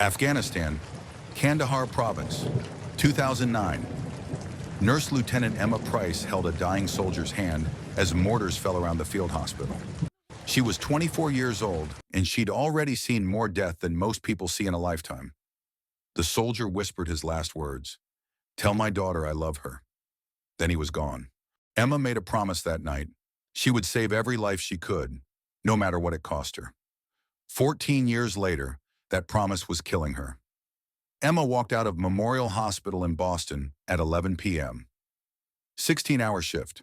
Afghanistan, Kandahar Province, 2009. Nurse Lieutenant Emma Price held a dying soldier's hand as mortars fell around the field hospital. She was 24 years old, and she'd already seen more death than most people see in a lifetime. The soldier whispered his last words, "Tell my daughter I love her." Then he was gone. Emma made a promise that night. She would save every life she could, no matter what it cost her. 14 years later, that promise was killing her. Emma walked out of Memorial Hospital in Boston at 11 p.m. 16-hour shift.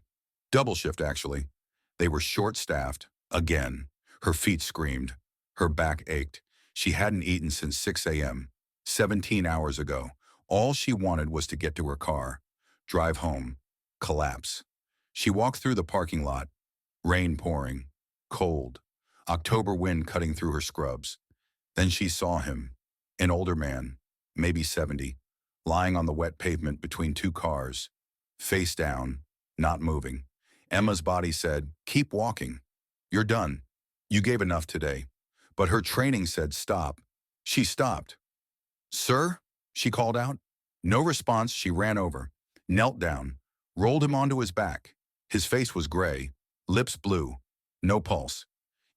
Double shift, actually. They were short-staffed, again. Her feet screamed. Her back ached. She hadn't eaten since 6 a.m., 17 hours ago. All she wanted was to get to her car, drive home, collapse. She walked through the parking lot, rain pouring, cold, October wind cutting through her scrubs. Then she saw him, an older man, maybe 70, lying on the wet pavement between two cars, face down, not moving. Emma's body said, "Keep walking. You're done. You gave enough today." But her training said stop. She stopped. "Sir?" she called out. No response. She ran over, knelt down, rolled him onto his back. His face was gray, lips blue, no pulse.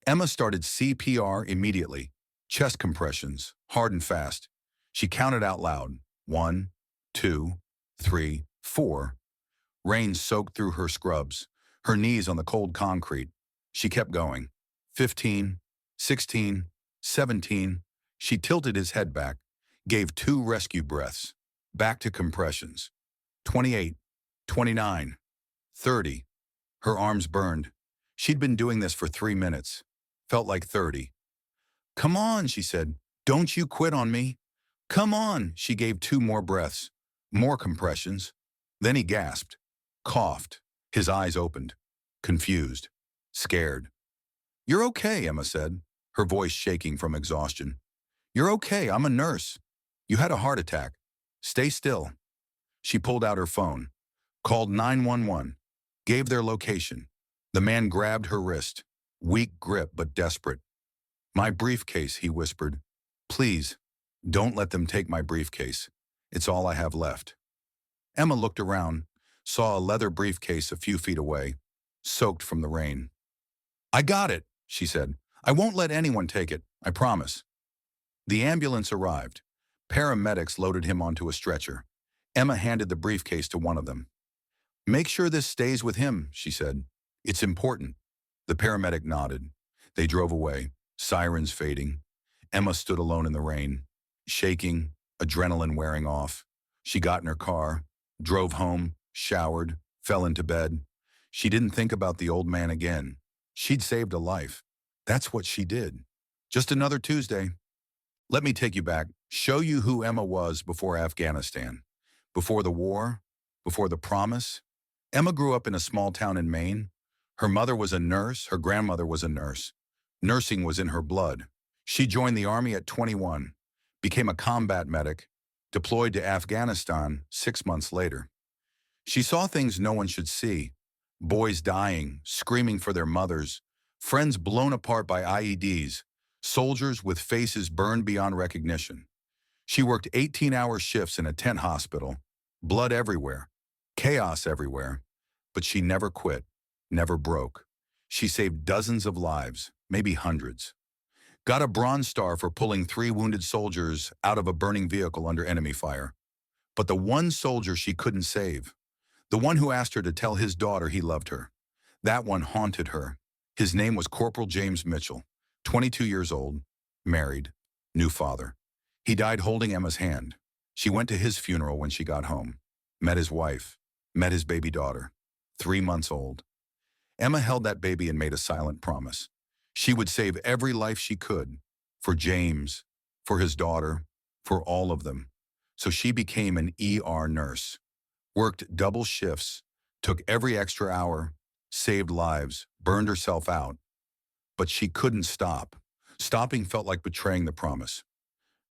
Emma started CPR immediately. Chest compressions, hard and fast. She counted out loud. 1, 2, 3, 4. Rain soaked through her scrubs, her knees on the cold concrete. She kept going. 15, 16, 17. She tilted his head back, gave 2 rescue breaths. Back to compressions. 28, 29, 30. Her arms burned. She'd been doing this for 3 minutes. Felt like 30. "Come on," she said. "Don't you quit on me." "Come on." She gave 2 more breaths, more compressions. Then he gasped, coughed. His eyes opened, confused, scared. "You're okay," Emma said, her voice shaking from exhaustion. "You're okay. I'm a nurse. You had a heart attack. Stay still." She pulled out her phone, called 911, gave their location. The man grabbed her wrist, weak grip but desperate. "My briefcase," he whispered. "Please, don't let them take my briefcase. It's all I have left." Emma looked around, saw a leather briefcase a few feet away, soaked from the rain. "I got it," she said. "I won't let anyone take it, I promise." The ambulance arrived. Paramedics loaded him onto a stretcher. Emma handed the briefcase to one of them. "Make sure this stays with him," she said. "It's important." The paramedic nodded. They drove away, sirens fading. Emma stood alone in the rain, shaking, adrenaline wearing off. She got in her car, drove home, showered, fell into bed. She didn't think about the old man again. She'd saved a life. That's what she did. Just another Tuesday. Let me take you back, show you who Emma was before Afghanistan. Before the war, before the promise. Emma grew up in a small town in Maine. Her mother was a nurse, her grandmother was a nurse. Nursing was in her blood. She joined the army at 21, became a combat medic, deployed to Afghanistan 6 months later. She saw things no one should see. Boys dying, screaming for their mothers, friends blown apart by IEDs, soldiers with faces burned beyond recognition. She worked 18-hour shifts in a tent hospital, blood everywhere, chaos everywhere, but she never quit, never broke. She saved dozens of lives, maybe hundreds. Got a Bronze Star for pulling 3 wounded soldiers out of a burning vehicle under enemy fire. But the one soldier she couldn't save, the one who asked her to tell his daughter he loved her, that one haunted her. His name was Corporal James Mitchell, 22 years old, married, new father. He died holding Emma's hand. She went to his funeral when she got home, met his wife, met his baby daughter, 3 months old. Emma held that baby and made a silent promise. She would save every life she could, for James, for his daughter, for all of them. So she became an ER nurse, worked double shifts, took every extra hour, saved lives, burned herself out. But she couldn't stop. Stopping felt like betraying the promise.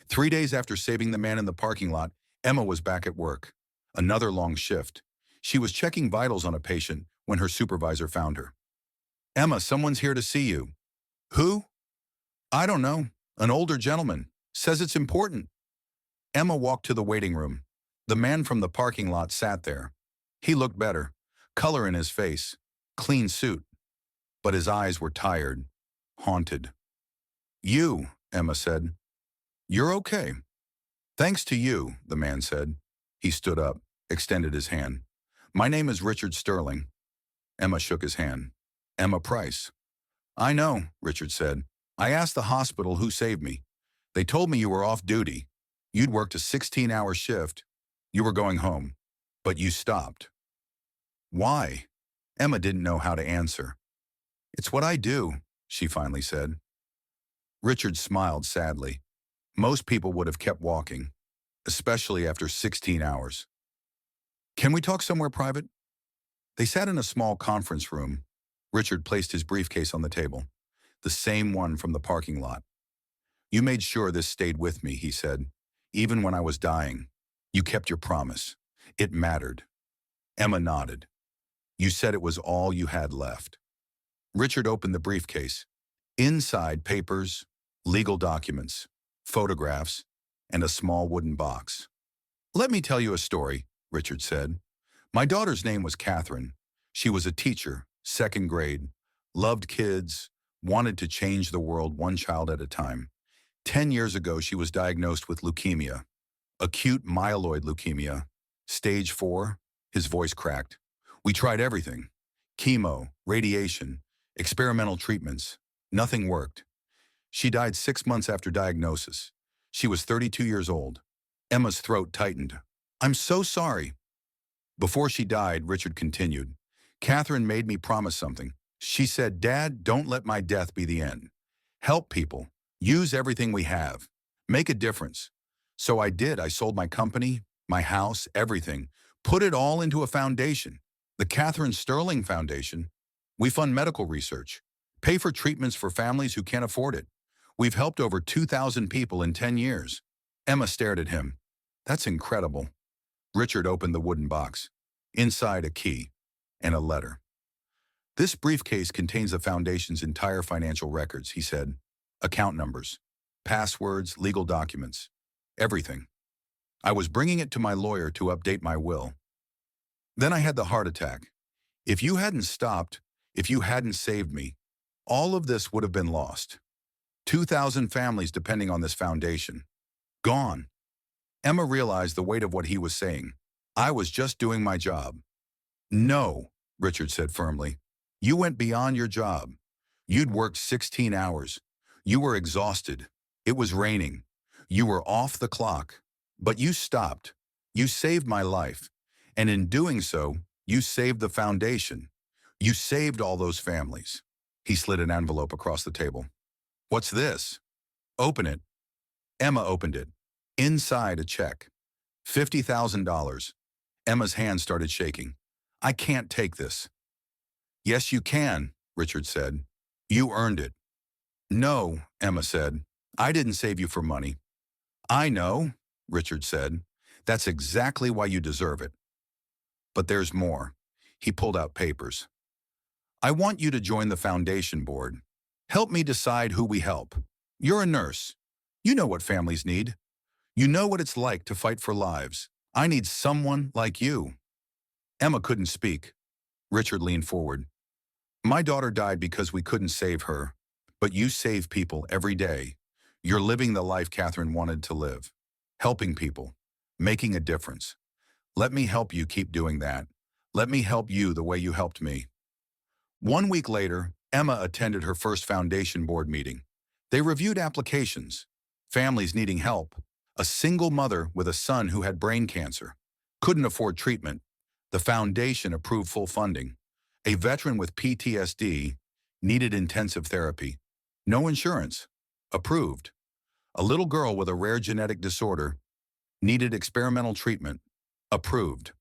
3 days after saving the man in the parking lot, Emma was back at work. Another long shift. She was checking vitals on a patient when her supervisor found her. "Emma, someone's here to see you." "Who?" "I don't know. An older gentleman. Says it's important. Emma walked to the waiting room. The man from the parking lot sat there. He looked better. Color in his face. Clean suit. But his eyes were tired. Haunted. You, Emma said. You're okay. Thanks to you, the man said. He stood up, extended his hand. My name is Richard Sterling. Emma shook his hand. Emma Price. I know, Richard said. I asked the hospital who saved me. They told me you were off duty. You'd worked a 16-hour shift. You were going home. But you stopped. Why? Emma didn't know how to answer. It's what I do, she finally said. Richard smiled sadly. Most people would have kept walking, especially after 16 hours. Can we talk somewhere private? They sat in a small conference room. Richard placed his briefcase on the table, the same one from the parking lot. You made sure this stayed with me, he said. Even when I was dying, you kept your promise. It mattered. Emma nodded. You said it was all you had left. Richard opened the briefcase. Inside, papers, legal documents, photographs, and a small wooden box. Let me tell you a story, Richard said. My daughter's name was Catherine. She was a teacher, second grade, loved kids, wanted to change the world one child at a time. 10 years ago, she was diagnosed with leukemia, acute myeloid leukemia, stage 4. His voice cracked. We tried everything. Chemo, radiation, experimental treatments. Nothing worked. She died 6 months after diagnosis. She was 32 years old. Emma's throat tightened. I'm so sorry. Before she died, Richard continued. Catherine made me promise something. She said, Dad, don't let my death be the end. Help people. Use everything we have. Make a difference. So I did. I sold my company, my house, everything. Put it all into a foundation. The Catherine Sterling Foundation. We fund medical research. Pay for treatments for families who can't afford it. We've helped over 2,000 people in 10 years. Emma stared at him. That's incredible. Richard opened the wooden box. Inside a key and a letter. This briefcase contains the foundation's entire financial records, he said. Account numbers, passwords, legal documents, everything. I was bringing it to my lawyer to update my will. Then I had the heart attack. If you hadn't stopped, if you hadn't saved me, all of this would have been lost. 2,000 families depending on this foundation. Gone. Emma realized the weight of what he was saying. I was just doing my job. No, Richard said firmly. You went beyond your job. You'd worked 16 hours. You were exhausted. It was raining. You were off the clock. But you stopped. You saved my life. And in doing so, you saved the foundation. You saved all those families. He slid an envelope across the table. What's this? Open it. Emma opened it. Inside a check. $50,000. Emma's hand started shaking. I can't take this. Yes, you can, Richard said. You earned it. No, Emma said. I didn't save you for money. I know, Richard said. That's exactly why you deserve it. But there's more. He pulled out papers. I want you to join the foundation board. Help me decide who we help. You're a nurse. You know what families need. You know what it's like to fight for lives. I need someone like you. Emma couldn't speak. Richard leaned forward. My daughter died because we couldn't save her, but you save people every day. You're living the life Catherine wanted to live. Helping people. Making a difference. Let me help you keep doing that. Let me help you the way you helped me. 1 week later, Emma attended her first foundation board meeting. They reviewed applications, families needing help, a single mother with a son who had brain cancer, couldn't afford treatment. The foundation approved full funding. A veteran with PTSD needed intensive therapy. No insurance. Approved. A little girl with a rare genetic disorder needed experimental treatment. Approved.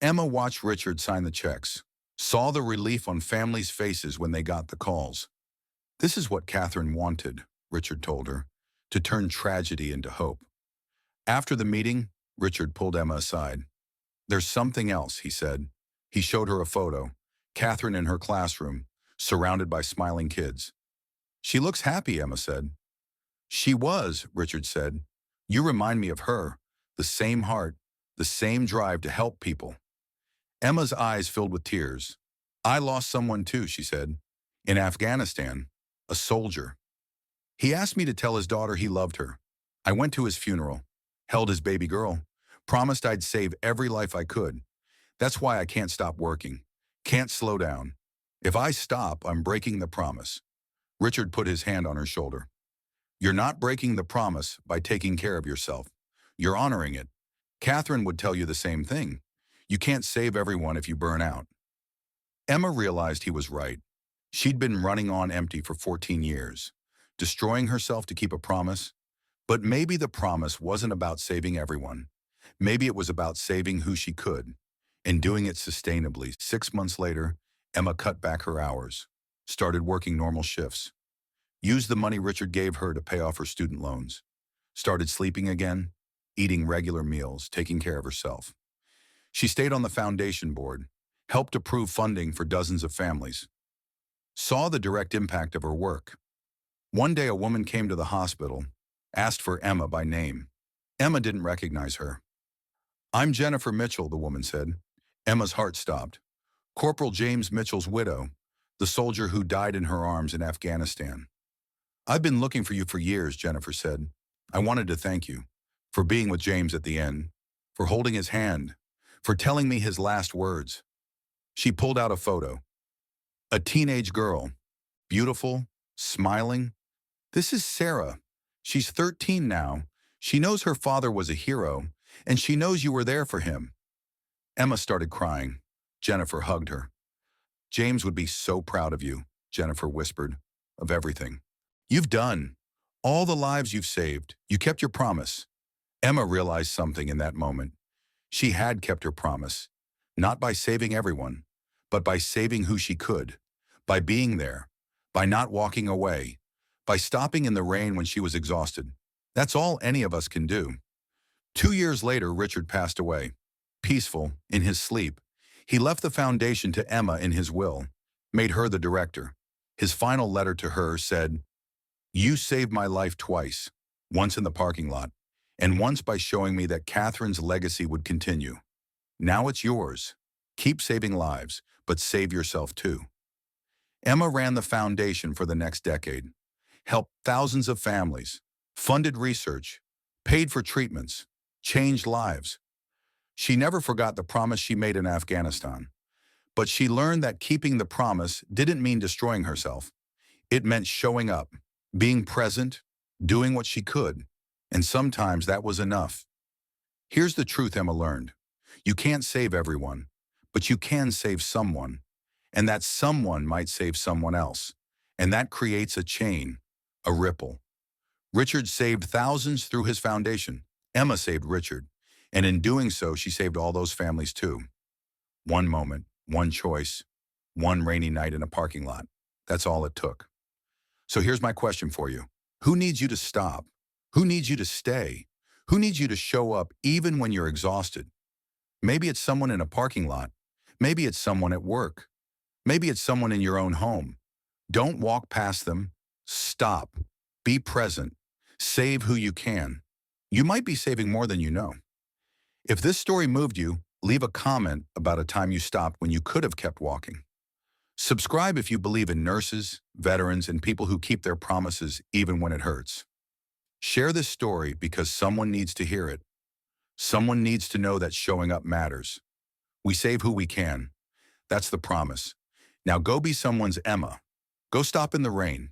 Emma watched Richard sign the checks, saw the relief on families' faces when they got the calls. This is what Catherine wanted, Richard told her, to turn tragedy into hope. After the meeting, Richard pulled Emma aside. There's something else, he said. He showed her a photo, Catherine in her classroom, surrounded by smiling kids. She looks happy, Emma said. She was, Richard said. You remind me of her, the same heart, the same drive to help people. Emma's eyes filled with tears. I lost someone too, she said. In Afghanistan, a soldier. He asked me to tell his daughter he loved her. I went to his funeral, held his baby girl, promised I'd save every life I could. That's why I can't stop working. Can't slow down. If I stop, I'm breaking the promise. Richard put his hand on her shoulder. You're not breaking the promise by taking care of yourself. You're honoring it. Catherine would tell you the same thing. You can't save everyone if you burn out. Emma realized he was right. She'd been running on empty for 14 years, destroying herself to keep a promise. But maybe the promise wasn't about saving everyone. Maybe it was about saving who she could, and doing it sustainably. 6 months later, Emma cut back her hours, started working normal shifts, used the money Richard gave her to pay off her student loans, started sleeping again, eating regular meals, taking care of herself. She stayed on the foundation board, helped approve funding for dozens of families, saw the direct impact of her work. One day a woman came to the hospital, asked for Emma by name. Emma didn't recognize her. I'm Jennifer Mitchell, the woman said. Emma's heart stopped. Corporal James Mitchell's widow, the soldier who died in her arms in Afghanistan. I've been looking for you for years, Jennifer said. I wanted to thank you for being with James at the end, for holding his hand, for telling me his last words. She pulled out a photo. A teenage girl, beautiful, smiling. This is Sarah. She's 13 now. She knows her father was a hero, and she knows you were there for him. Emma started crying. Jennifer hugged her. James would be so proud of you, Jennifer whispered, of everything. You've done. All the lives you've saved. You kept your promise. Emma realized something in that moment. She had kept her promise, not by saving everyone, but by saving who she could, by being there, by not walking away, by stopping in the rain when she was exhausted. That's all any of us can do. 2 years later, Richard passed away. Peaceful, in his sleep, he left the foundation to Emma in his will, made her the director. His final letter to her said, You saved my life twice, once in the parking lot, and once by showing me that Catherine's legacy would continue. Now it's yours. Keep saving lives, but save yourself too. Emma ran the foundation for the next decade, helped thousands of families, funded research, paid for treatments, changed lives. She never forgot the promise she made in Afghanistan, but she learned that keeping the promise didn't mean destroying herself. It meant showing up, being present, doing what she could, and sometimes that was enough. Here's the truth Emma learned. You can't save everyone, but you can save someone, and that someone might save someone else, and that creates a chain, a ripple. Richard saved thousands through his foundation. Emma saved Richard, and in doing so, she saved all those families too. One moment, one choice, one rainy night in a parking lot. That's all it took. So here's my question for you. Who needs you to stop? Who needs you to stay? Who needs you to show up even when you're exhausted? Maybe it's someone in a parking lot. Maybe it's someone at work. Maybe it's someone in your own home. Don't walk past them. Stop. Be present. Save who you can. You might be saving more than you know. If this story moved you, leave a comment about a time you stopped when you could have kept walking. Subscribe if you believe in nurses, veterans, and people who keep their promises even when it hurts. Share this story because someone needs to hear it. Someone needs to know that showing up matters. We save who we can. That's the promise. Now go be someone's Emma. Go stop in the rain.